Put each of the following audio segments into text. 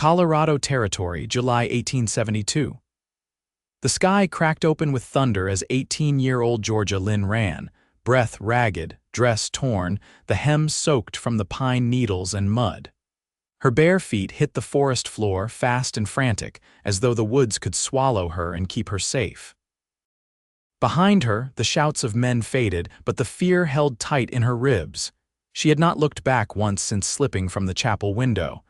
Colorado Territory, July 1872. The sky cracked open with thunder as 18-year-old Georgia Lynn ran, breath ragged, dress torn, the hem soaked from the pine needles and mud. Her bare feet hit the forest floor fast and frantic, as though the woods could swallow her and keep her safe. Behind her, the shouts of men faded, but the fear held tight in her ribs. She had not looked back once since slipping from the chapel window.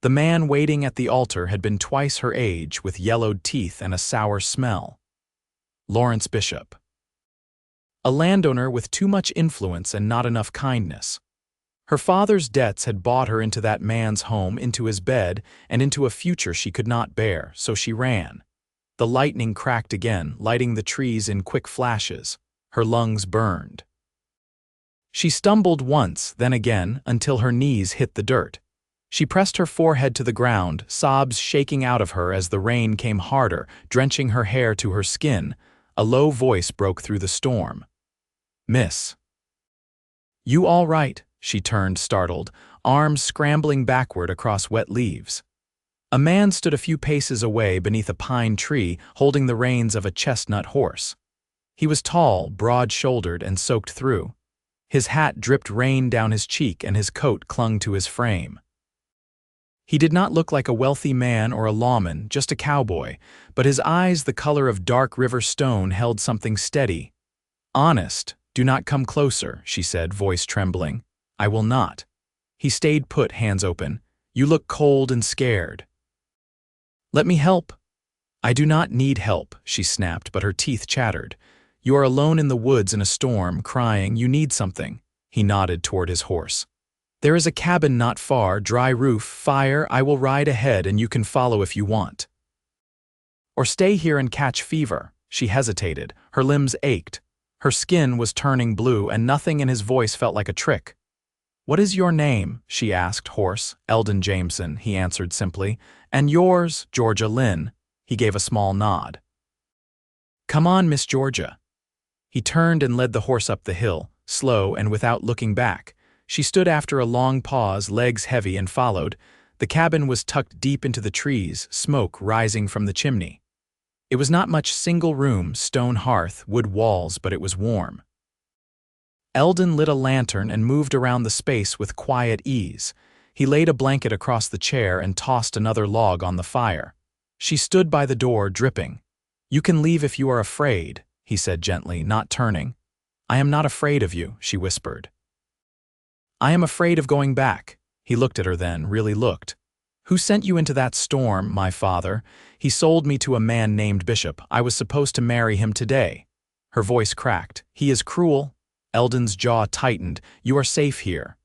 The man waiting at the altar had been twice her age, with yellowed teeth and a sour smell. Lawrence Bishop. A landowner with too much influence and not enough kindness. Her father's debts had bought her into that man's home, into his bed, and into a future she could not bear, so she ran. The lightning cracked again, lighting the trees in quick flashes. Her lungs burned. She stumbled once, then again, until her knees hit the dirt. She pressed her forehead to the ground, sobs shaking out of her as the rain came harder, drenching her hair to her skin. A low voice broke through the storm. "Miss." "You all right?" She turned, startled, arms scrambling backward across wet leaves. A man stood a few paces away beneath a pine tree, holding the reins of a chestnut horse. He was tall, broad-shouldered, and soaked through. His hat dripped rain down his cheek and his coat clung to his frame. He did not look like a wealthy man or a lawman, just a cowboy, but his eyes, the color of dark river stone, held something steady. "Honest, do not come closer," she said, voice trembling. "I will not." He stayed put, hands open. "You look cold and scared." "Let me help." "I do not need help," she snapped, but her teeth chattered. "You are alone in the woods in a storm, crying, you need something." He nodded toward his horse. "There is a cabin not far, dry roof, fire. I will ride ahead and you can follow if you want. Or stay here and catch fever." She hesitated. Her limbs ached. Her skin was turning blue and nothing in his voice felt like a trick. "What is your name?" she asked, hoarse. "Elden Jameson," he answered simply. "And yours?" "Georgia Lynn." He gave a small nod. "Come on, Miss Georgia." He turned and led the horse up the hill, slow and without looking back. She stood after a long pause, legs heavy, and followed. The cabin was tucked deep into the trees, smoke rising from the chimney. It was not much, single room, stone hearth, wood walls, but it was warm. Eldon lit a lantern and moved around the space with quiet ease. He laid a blanket across the chair and tossed another log on the fire. She stood by the door, dripping. "You can leave if you are afraid," he said gently, not turning. "I am not afraid of you," she whispered. "I am afraid of going back." He looked at her then, really looked. "Who sent you into that storm?" "My father. He sold me to a man named Bishop. I was supposed to marry him today." Her voice cracked. "He is cruel." Eldon's jaw tightened. "You are safe here."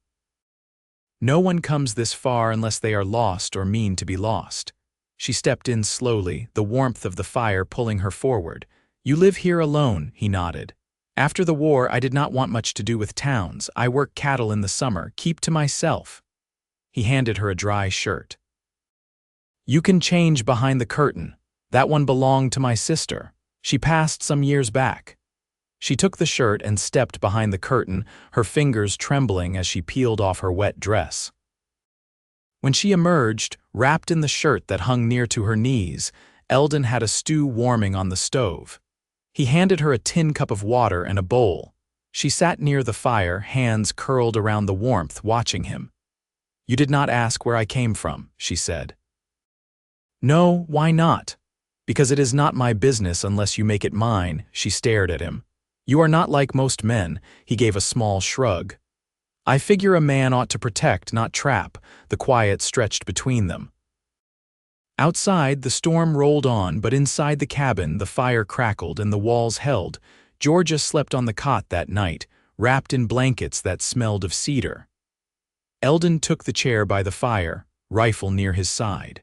"No one comes this far unless they are lost or mean to be lost." She stepped in slowly, the warmth of the fire pulling her forward. "You live here alone," he nodded. "After the war, I did not want much to do with towns. I work cattle in the summer, keep to myself." He handed her a dry shirt. "You can change behind the curtain. That one belonged to my sister. She passed some years back." She took the shirt and stepped behind the curtain, her fingers trembling as she peeled off her wet dress. When she emerged, wrapped in the shirt that hung near to her knees, Eldon had a stew warming on the stove. He handed her a tin cup of water and a bowl. She sat near the fire, hands curled around the warmth, watching him. "You did not ask where I came from," she said. "No, why not?" "Because it is not my business unless you make it mine." She stared at him. "You are not like most men." He gave a small shrug. "I figure a man ought to protect, not trap." The quiet stretched between them. Outside, the storm rolled on, but inside the cabin, the fire crackled and the walls held. Georgia slept on the cot that night, wrapped in blankets that smelled of cedar. Eldon took the chair by the fire, rifle near his side.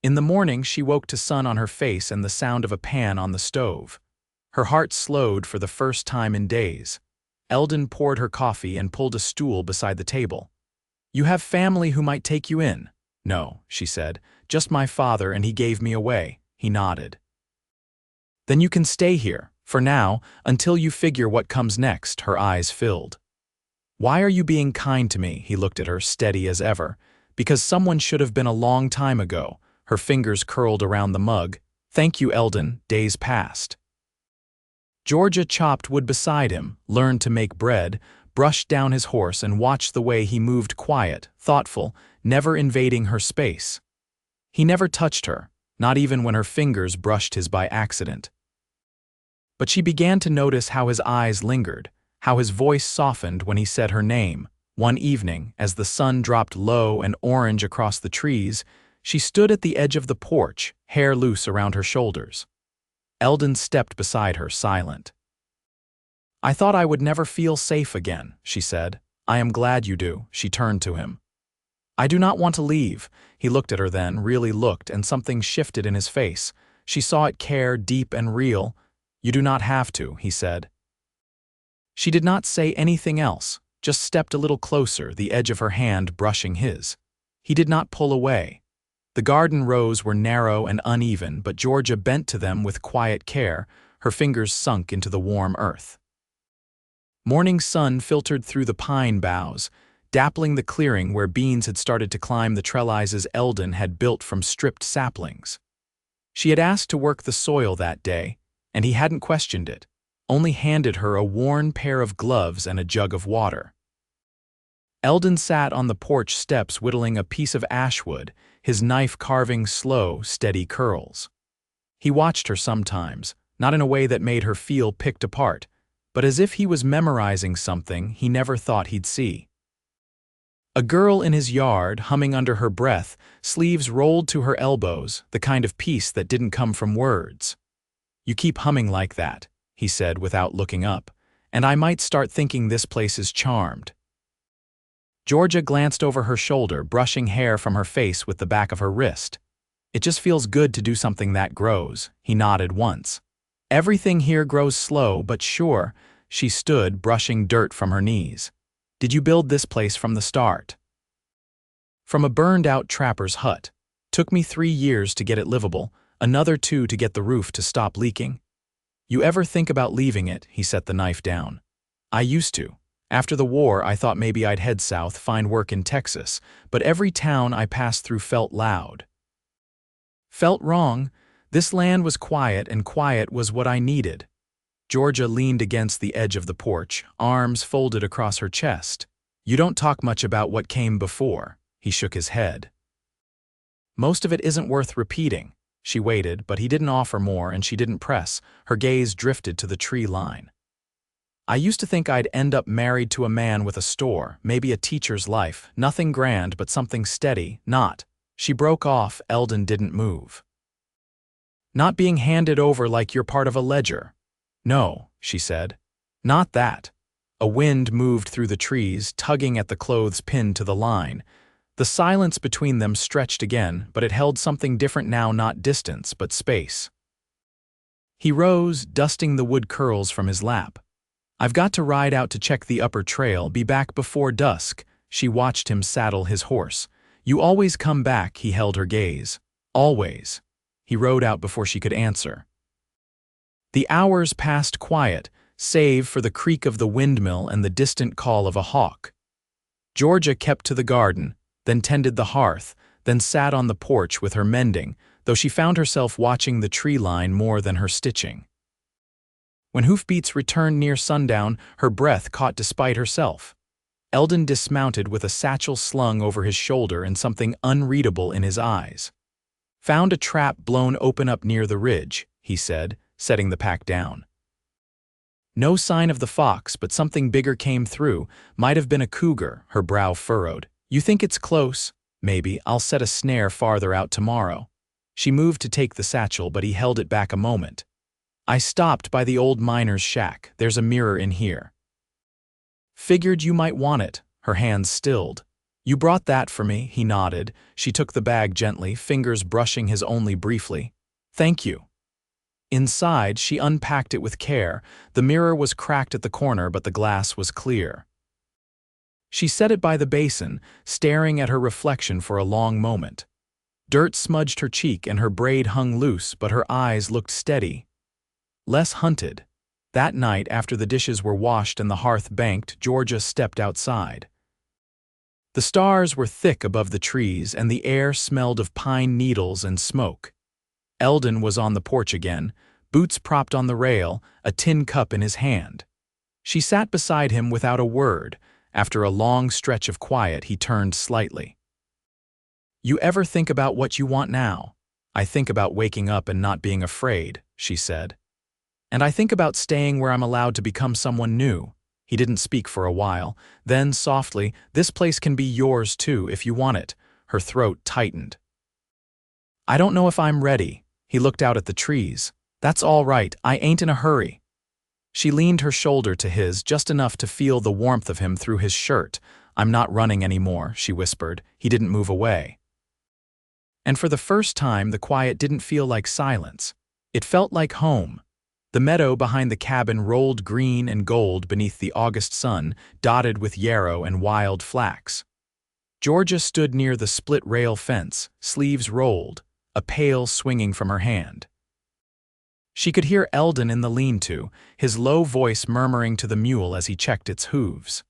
In the morning, she woke to sun on her face and the sound of a pan on the stove. Her heart slowed for the first time in days. Eldon poured her coffee and pulled a stool beside the table. "You have family who might take you in?" "No," she said. "Just my father, and he gave me away." He nodded. "Then you can stay here, for now, until you figure what comes next." Her eyes filled. "Why are you being kind to me?" He looked at her, steady as ever. Because someone should have been a long time ago, her fingers curled around the mug. Thank you, Eldon. Days passed. Georgia chopped wood beside him, learned to make bread, brushed down his horse and watched the way he moved quiet, thoughtful, never invading her space. He never touched her, not even when her fingers brushed his by accident. But she began to notice how his eyes lingered, how his voice softened when he said her name. One evening, as the sun dropped low and orange across the trees, she stood at the edge of the porch, hair loose around her shoulders. Eldon stepped beside her, silent. I thought I would never feel safe again, she said. I am glad you do, she turned to him. I do not want to leave. He looked at her then, really looked, and something shifted in his face. She saw it care, deep and real. You do not have to, he said. She did not say anything else, just stepped a little closer, the edge of her hand brushing his. He did not pull away. The garden rows were narrow and uneven, but Georgia bent to them with quiet care, her fingers sunk into the warm earth. Morning sun filtered through the pine boughs, dappling the clearing where beans had started to climb the trellises Eldon had built from stripped saplings. She had asked to work the soil that day, and he hadn't questioned it, only handed her a worn pair of gloves and a jug of water. Eldon sat on the porch steps whittling a piece of ashwood, his knife carving slow, steady curls. He watched her sometimes, not in a way that made her feel picked apart, but as if he was memorizing something he never thought he'd see. A girl in his yard, humming under her breath, sleeves rolled to her elbows, the kind of peace that didn't come from words. You keep humming like that, he said without looking up, and I might start thinking this place is charmed. Georgia glanced over her shoulder, brushing hair from her face with the back of her wrist. It just feels good to do something that grows, he nodded once. Everything here grows slow but sure. She stood, brushing dirt from her knees. Did you build this place from the start? From a burned-out trapper's hut. Took me 3 years to get it livable, another 2 to get the roof to stop leaking. You ever think about leaving it? He set the knife down. I used to. After the war, I thought maybe I'd head south, find work in Texas, but every town I passed through felt loud. Felt wrong. This land was quiet, and quiet was what I needed. Georgia leaned against the edge of the porch, arms folded across her chest. You don't talk much about what came before. He shook his head. Most of it isn't worth repeating. She waited, but he didn't offer more and she didn't press. Her gaze drifted to the tree line. I used to think I'd end up married to a man with a store, maybe a teacher's life, nothing grand but something steady, not. She broke off. Eldon didn't move. Not being handed over like you're part of a ledger. No, she said. Not that. A wind moved through the trees, tugging at the clothes pinned to the line. The silence between them stretched again, but it held something different now, not distance, but space. He rose, dusting the wood curls from his lap. I've got to ride out to check the upper trail, be back before dusk. She watched him saddle his horse. You always come back, he held her gaze. Always. He rode out before she could answer. The hours passed quiet, save for the creak of the windmill and the distant call of a hawk. Georgia kept to the garden, then tended the hearth, then sat on the porch with her mending, though she found herself watching the tree line more than her stitching. When hoofbeats returned near sundown, her breath caught despite herself. Eldon dismounted with a satchel slung over his shoulder and something unreadable in his eyes. Found a trap blown open up near the ridge, he said, setting the pack down. No sign of the fox, but something bigger came through. Might have been a cougar, her brow furrowed. You think it's close? Maybe. I'll set a snare farther out tomorrow. She moved to take the satchel, but he held it back a moment. I stopped by the old miner's shack. There's a mirror in here. Figured you might want it. Her hands stilled. You brought that for me, he nodded. She took the bag gently, fingers brushing his only briefly. Thank you. Inside, she unpacked it with care. The mirror was cracked at the corner, but the glass was clear. She set it by the basin, staring at her reflection for a long moment. Dirt smudged her cheek and her braid hung loose, but her eyes looked steady. Less hunted. That night, after the dishes were washed and the hearth banked, Georgia stepped outside. The stars were thick above the trees, and the air smelled of pine needles and smoke. Elden was on the porch again, boots propped on the rail, a tin cup in his hand. She sat beside him without a word. After a long stretch of quiet, he turned slightly. "You ever think about what you want now?" "I think about waking up and not being afraid," she said. "And I think about staying where I'm allowed to become someone new." He didn't speak for a while. Then, softly, "This place can be yours too, if you want it." Her throat tightened. "I don't know if I'm ready." He looked out at the trees. "That's all right, I ain't in a hurry." She leaned her shoulder to his, just enough to feel the warmth of him through his shirt. "I'm not running anymore," she whispered. He didn't move away. And for the first time, the quiet didn't feel like silence. It felt like home. The meadow behind the cabin rolled green and gold beneath the August sun, dotted with yarrow and wild flax. Georgia stood near the split-rail fence, sleeves rolled, a pail swinging from her hand. She could hear Elden in the lean-to, his low voice murmuring to the mule as he checked its hooves.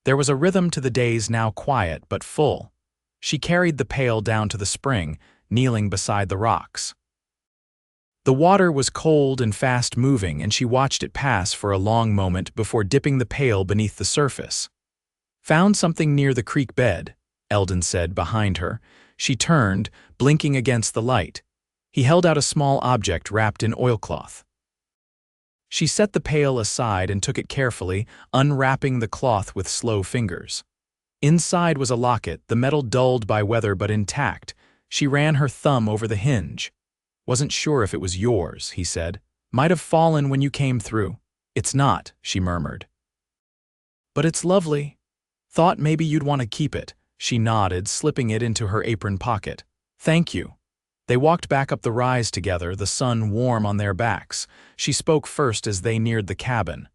There was a rhythm to the days now quiet but full. She carried the pail down to the spring, kneeling beside the rocks. The water was cold and fast-moving, and she watched it pass for a long moment before dipping the pail beneath the surface. "Found something near the creek bed," Elden said behind her. She turned, blinking against the light. He held out a small object wrapped in oilcloth. She set the pail aside and took it carefully, unwrapping the cloth with slow fingers. Inside was a locket, the metal dulled by weather but intact. She ran her thumb over the hinge. "Wasn't sure if it was yours," he said. "Might have fallen when you came through." "It's not," she murmured. "But it's lovely. Thought maybe you'd want to keep it." She nodded, slipping it into her apron pocket. "Thank you." They walked back up the rise together, the sun warm on their backs. She spoke first as they neared the cabin.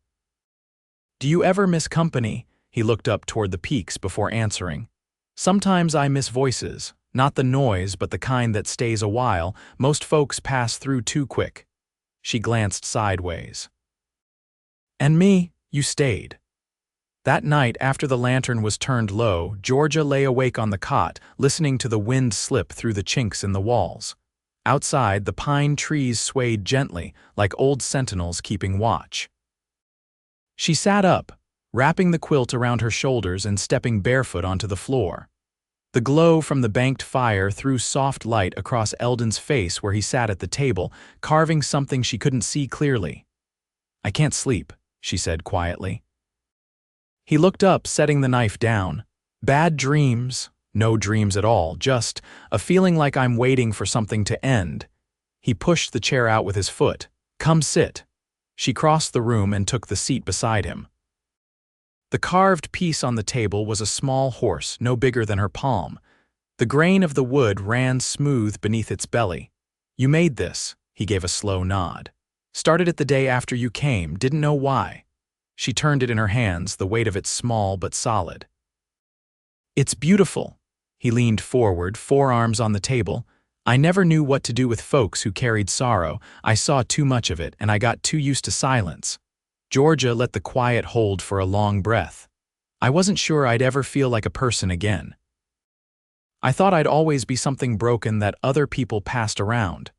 "Do you ever miss company?" He looked up toward the peaks before answering. "Sometimes I miss voices. Not the noise, but the kind that stays a while. Most folks pass through too quick." She glanced sideways. "And me, you stayed." That night, after the lantern was turned low, Georgia lay awake on the cot, listening to the wind slip through the chinks in the walls. Outside, the pine trees swayed gently, like old sentinels keeping watch. She sat up, wrapping the quilt around her shoulders and stepping barefoot onto the floor. The glow from the banked fire threw soft light across Elden's face where he sat at the table, carving something she couldn't see clearly. "I can't sleep," she said quietly. He looked up, setting the knife down. "Bad dreams?" "No dreams at all, just a feeling like I'm waiting for something to end." He pushed the chair out with his foot. "Come sit." She crossed the room and took the seat beside him. The carved piece on the table was a small horse, no bigger than her palm. The grain of the wood ran smooth beneath its belly. "You made this," he gave a slow nod. "Started it the day after you came, didn't know why." She turned it in her hands, the weight of it small but solid. "It's beautiful." He leaned forward, forearms on the table. "I never knew what to do with folks who carried sorrow. I saw too much of it, and I got too used to silence." Georgia let the quiet hold for a long breath. "I wasn't sure I'd ever feel like a person again. I thought I'd always be something broken that other people passed around."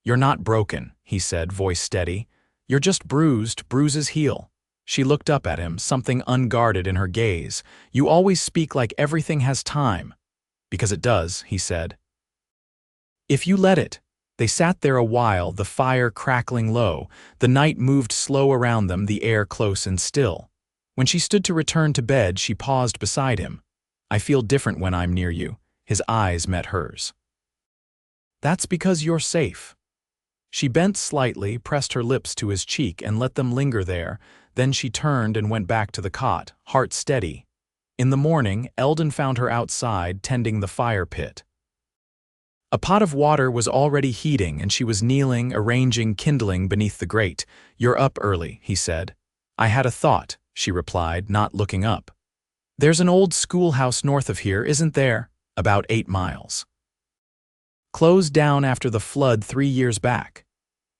"You're not broken," he said, voice steady. "You're just bruised, bruises heal." She looked up at him, something unguarded in her gaze. "You always speak like everything has time." "Because it does," he said. "If you let it." They sat there a while, the fire crackling low. The night moved slow around them, the air close and still. When she stood to return to bed, she paused beside him. "I feel different when I'm near you." His eyes met hers. "That's because you're safe." She bent slightly, pressed her lips to his cheek, and let them linger there. Then she turned and went back to the cot, heart steady. In the morning, Elden found her outside, tending the fire pit. A pot of water was already heating, and she was kneeling, arranging kindling beneath the grate. "You're up early," he said. "I had a thought," she replied, not looking up. "There's an old schoolhouse north of here, isn't there?" "About 8 miles. Closed down after the flood 3 years back."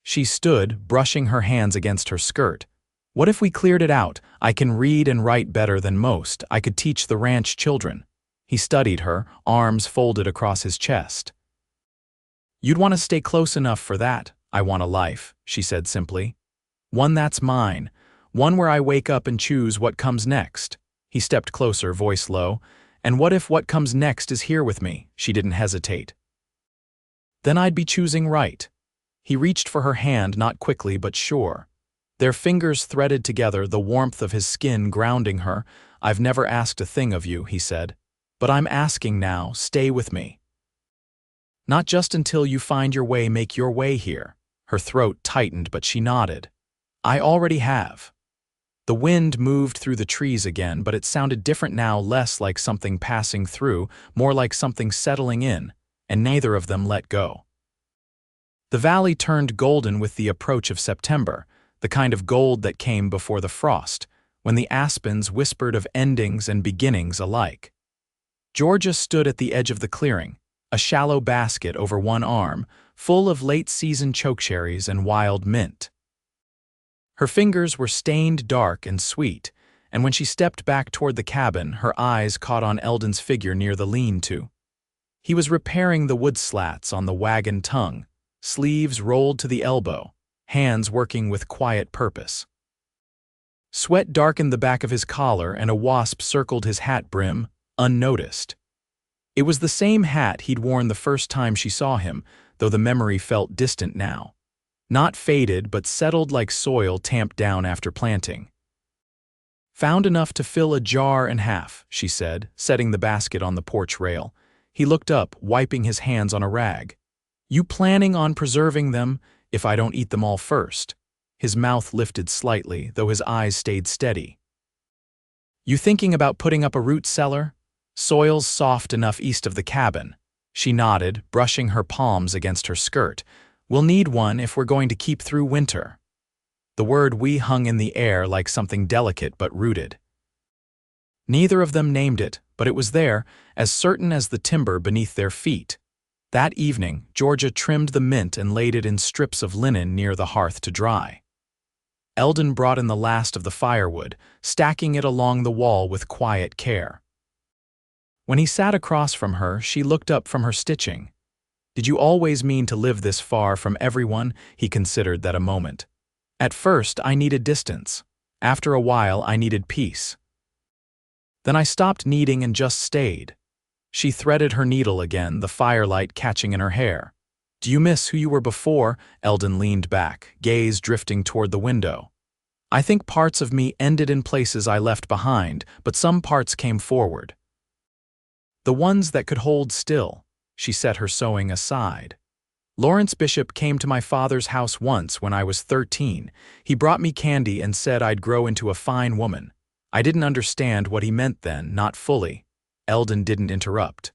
She stood, brushing her hands against her skirt. "What if we cleared it out? I can read and write better than most. I could teach the ranch children." He studied her, arms folded across his chest. "You'd want to stay close enough for that. I want a life," she said simply. "One that's mine. One where I wake up and choose what comes next." He stepped closer, voice low. "And what if what comes next is here with me?" She didn't hesitate. "Then I'd be choosing right." He reached for her hand, not quickly but sure. Their fingers threaded together, the warmth of his skin grounding her. "I've never asked a thing of you," he said. "But I'm asking now, stay with me. Not just until you find your way, make your way here." Her throat tightened, but she nodded. "I already have." The wind moved through the trees again, but it sounded different now, less like something passing through, more like something settling in, and neither of them let go. The valley turned golden with the approach of September, the kind of gold that came before the frost, when the aspens whispered of endings and beginnings alike. Georgia stood at the edge of the clearing, a shallow basket over one arm, full of late-season chokecherries and wild mint. Her fingers were stained dark and sweet, and when she stepped back toward the cabin, her eyes caught on Elden's figure near the lean-to. He was repairing the wood slats on the wagon tongue, sleeves rolled to the elbow, hands working with quiet purpose. Sweat darkened the back of his collar and a wasp circled his hat brim, unnoticed. It was the same hat he'd worn the first time she saw him, though the memory felt distant now. Not faded, but settled like soil tamped down after planting. "Found enough to fill a jar and half," she said, setting the basket on the porch rail. He looked up, wiping his hands on a rag. "You planning on preserving them if I don't eat them all first?" His mouth lifted slightly, though his eyes stayed steady. "You thinking about putting up a root cellar? Soil's soft enough east of the cabin." She nodded, brushing her palms against her skirt. "We'll need one if we're going to keep through winter." The word "we" hung in the air like something delicate but rooted. Neither of them named it, but it was there, as certain as the timber beneath their feet. That evening, Georgia trimmed the mint and laid it in strips of linen near the hearth to dry. Elden brought in the last of the firewood, stacking it along the wall with quiet care. When he sat across from her, she looked up from her stitching. "Did you always mean to live this far from everyone?" He considered that a moment. "At first, I needed distance. After a while, I needed peace. Then I stopped needing and just stayed." She threaded her needle again, the firelight catching in her hair. "Do you miss who you were before?" Elden leaned back, gaze drifting toward the window. "I think parts of me ended in places I left behind, but some parts came forward. The ones that could hold still." She set her sewing aside. "Lawrence Bishop came to my father's house once when I was 13. He brought me candy and said I'd grow into a fine woman. I didn't understand what he meant then, not fully." Elden didn't interrupt.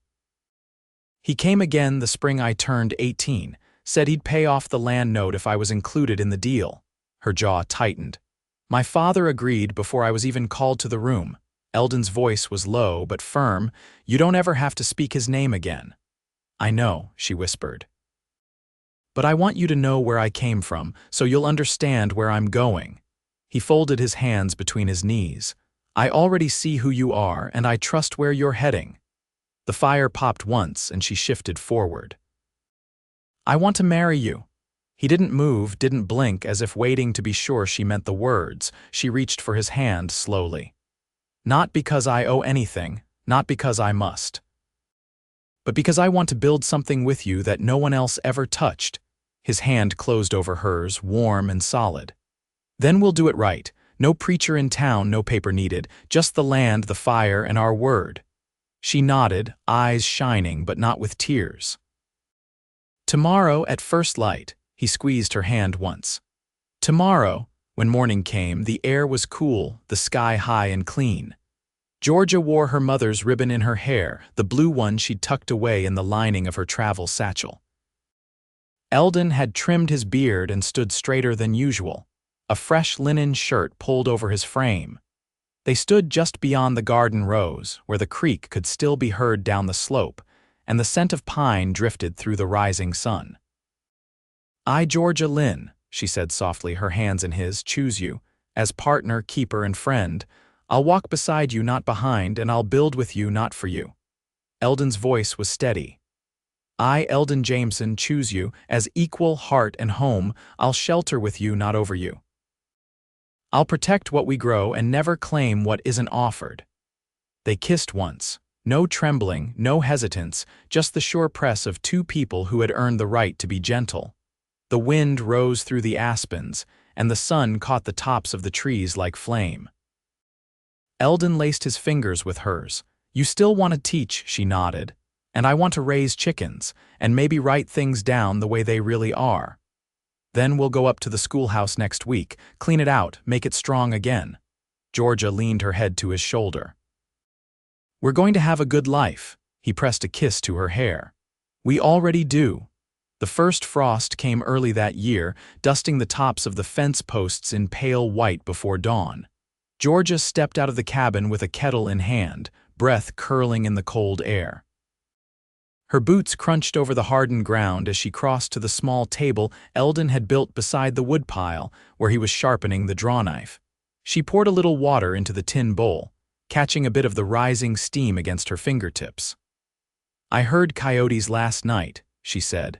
"He came again the spring I turned 18, said he'd pay off the land note if I was included in the deal." Her jaw tightened. "My father agreed before I was even called to the room." Elden's voice was low but firm. "You don't ever have to speak his name again." "I know," she whispered. "But I want you to know where I came from, so you'll understand where I'm going." He folded his hands between his knees. "I already see who you are, and I trust where you're heading." The fire popped once, and she shifted forward. "I want to marry you." He didn't move, didn't blink, as if waiting to be sure she meant the words. She reached for his hand slowly. "Not because I owe anything, not because I must, but because I want to build something with you that no one else ever touched." His hand closed over hers, warm and solid. "Then we'll do it right. No preacher in town, no paper needed, just the land, the fire, and our word." She nodded, eyes shining but not with tears. "Tomorrow at first light." He squeezed her hand once. Tomorrow, when morning came, the air was cool, the sky high and clean. Georgia wore her mother's ribbon in her hair, the blue one she'd tucked away in the lining of her travel satchel. Elden had trimmed his beard and stood straighter than usual, a fresh linen shirt pulled over his frame. They stood just beyond the garden rows, where the creek could still be heard down the slope, and the scent of pine drifted through the rising sun. "I, Georgia Lynn," she said softly, her hands in his, "choose you. As partner, keeper, and friend. I'll walk beside you, not behind, and I'll build with you, not for you." Elden's voice was steady. I, Elden Jameson, choose you as equal heart and home. I'll shelter with you, not over you. I'll protect what we grow and never claim what isn't offered. They kissed once. No trembling, no hesitance, just the sure press of two people who had earned the right to be gentle. The wind rose through the aspens, and the sun caught the tops of the trees like flame. Elden laced his fingers with hers. You still want to teach, she nodded. And I want to raise chickens, and maybe write things down the way they really are. Then we'll go up to the schoolhouse next week, clean it out, make it strong again. Georgia leaned her head to his shoulder. We're going to have a good life. He pressed a kiss to her hair. We already do. The first frost came early that year, dusting the tops of the fence posts in pale white before dawn. Georgia stepped out of the cabin with a kettle in hand, breath curling in the cold air. Her boots crunched over the hardened ground as she crossed to the small table Elden had built beside the woodpile, where he was sharpening the drawknife. She poured a little water into the tin bowl, catching a bit of the rising steam against her fingertips. I heard coyotes last night, she said.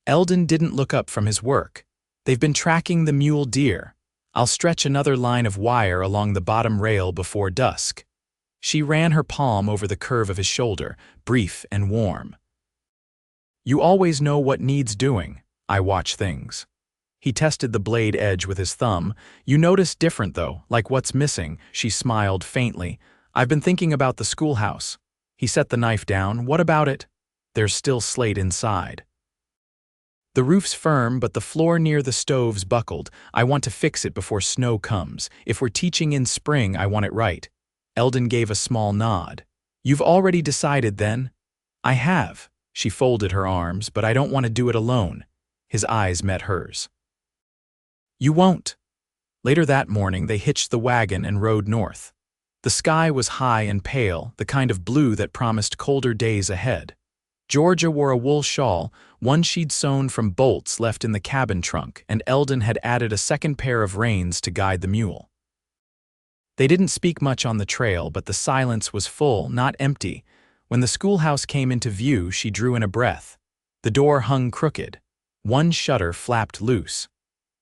Elden didn't look up from his work. They've been tracking the mule deer. I'll stretch another line of wire along the bottom rail before dusk. She ran her palm over the curve of his shoulder, brief and warm. You always know what needs doing. I watch things. He tested the blade edge with his thumb. You notice different, though, like what's missing. She smiled faintly. I've been thinking about the schoolhouse. He set the knife down. What about it? There's still slate inside. The roof's firm, but the floor near the stove's buckled. I want to fix it before snow comes. If we're teaching in spring, I want it right. Elden gave a small nod. You've already decided, then? I have. She folded her arms, but I don't want to do it alone. His eyes met hers. You won't. Later that morning, they hitched the wagon and rode north. The sky was high and pale, the kind of blue that promised colder days ahead. Georgia wore a wool shawl, one she'd sewn from bolts left in the cabin trunk, and Elden had added a second pair of reins to guide the mule. They didn't speak much on the trail, but the silence was full, not empty. When the schoolhouse came into view, she drew in a breath. The door hung crooked. One shutter flapped loose.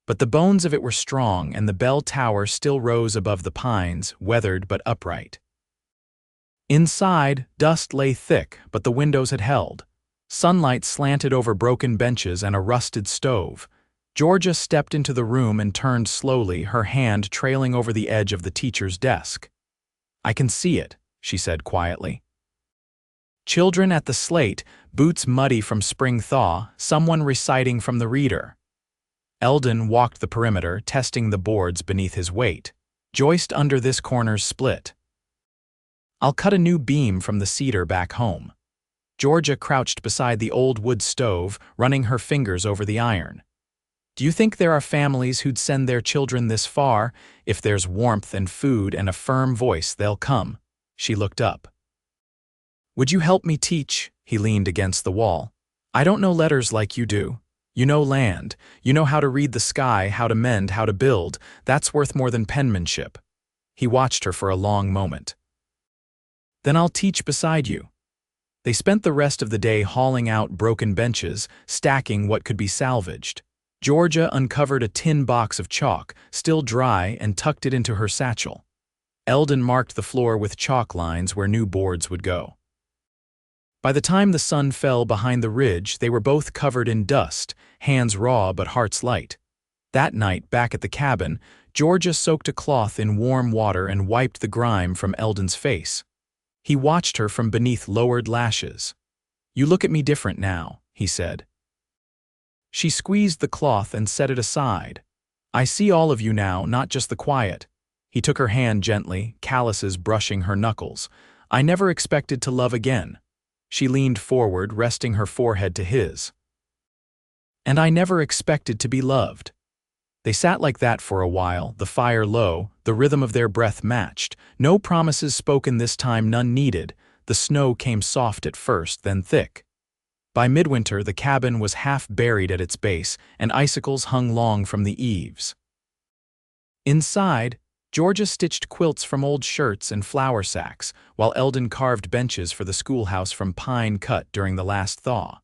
But the bones of it were strong, and the bell tower still rose above the pines, weathered but upright. Inside, dust lay thick, but the windows had held. Sunlight slanted over broken benches and a rusted stove. Georgia stepped into the room and turned slowly, her hand trailing over the edge of the teacher's desk. I can see it, she said quietly. Children at the slate, boots muddy from spring thaw, someone reciting from the reader. Elden walked the perimeter, testing the boards beneath his weight. Joist under this corner's split. I'll cut a new beam from the cedar back home. Georgia crouched beside the old wood stove, running her fingers over the iron. Do you think there are families who'd send their children this far? If there's warmth and food and a firm voice, they'll come. She looked up. Would you help me teach? He leaned against the wall. I don't know letters like you do. You know land. You know how to read the sky, how to mend, how to build. That's worth more than penmanship. He watched her for a long moment. Then I'll teach beside you. They spent the rest of the day hauling out broken benches, stacking what could be salvaged. Georgia uncovered a tin box of chalk, still dry, and tucked it into her satchel. Elden marked the floor with chalk lines where new boards would go. By the time the sun fell behind the ridge, they were both covered in dust, hands raw but hearts light. That night, back at the cabin, Georgia soaked a cloth in warm water and wiped the grime from Elden's face. He watched her from beneath lowered lashes. You look at me different now, he said. She squeezed the cloth and set it aside. I see all of you now, not just the quiet. He took her hand gently, calluses brushing her knuckles. I never expected to love again. She leaned forward, resting her forehead to his. And I never expected to be loved. They sat like that for a while, the fire low, the rhythm of their breath matched. No promises spoken this time, none needed. The snow came soft at first, then thick. By midwinter, the cabin was half buried at its base, and icicles hung long from the eaves. Inside, Georgia stitched quilts from old shirts and flour sacks, while Eldon carved benches for the schoolhouse from pine cut during the last thaw.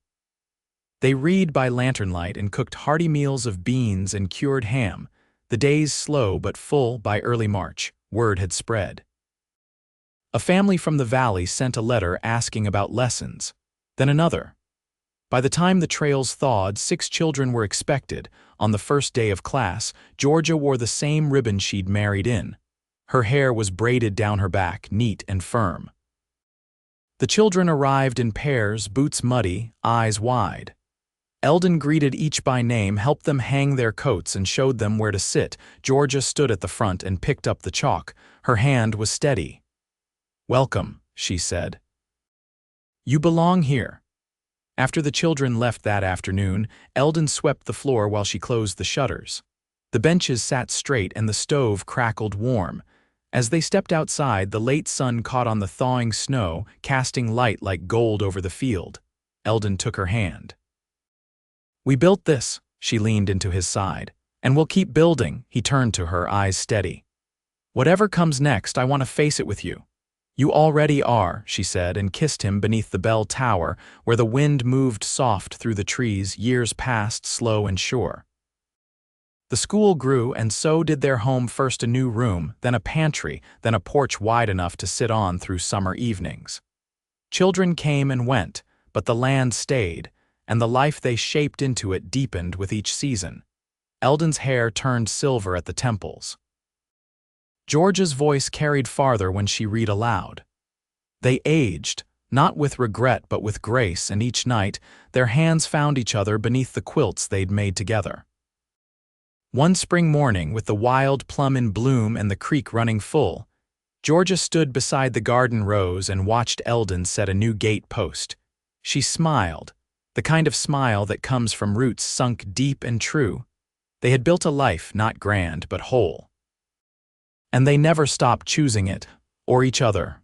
They read by lanternlight and cooked hearty meals of beans and cured ham, the days slow but full. By early March. Word had spread. A family from the valley sent a letter asking about lessons, then another. By the time the trails thawed, 6 children were expected. On the first day of class, Georgia wore the same ribbon she'd married in. Her hair was braided down her back, neat and firm. The children arrived in pairs, boots muddy, eyes wide. Eldon greeted each by name, helped them hang their coats, and showed them where to sit. Georgia stood at the front and picked up the chalk. Her hand was steady. "Welcome," she said. "You belong here." After the children left that afternoon, Eldon swept the floor while she closed the shutters. The benches sat straight and the stove crackled warm. As they stepped outside, the late sun caught on the thawing snow, casting light like gold over the field. Eldon took her hand. "We built this," she leaned into his side. "And we'll keep building." He turned to her, eyes steady. "Whatever comes next, I want to face it with you." "You already are," she said, and kissed him beneath the bell tower, where the wind moved soft through the trees. Years passed, slow and sure. The school grew, and so did their home. First a new room, then a pantry, then a porch wide enough to sit on through summer evenings. Children came and went, but the land stayed, and the life they shaped into it deepened with each season. Eldon's hair turned silver at the temples. Georgia's voice carried farther when she read aloud. They aged, not with regret but with grace, and each night their hands found each other beneath the quilts they'd made together. One spring morning, with the wild plum in bloom and the creek running full, Georgia stood beside the garden rose and watched Eldon set a new gate post. She smiled, the kind of smile that comes from roots sunk deep and true. They had built a life not grand but whole. And they never stopped choosing it, or each other.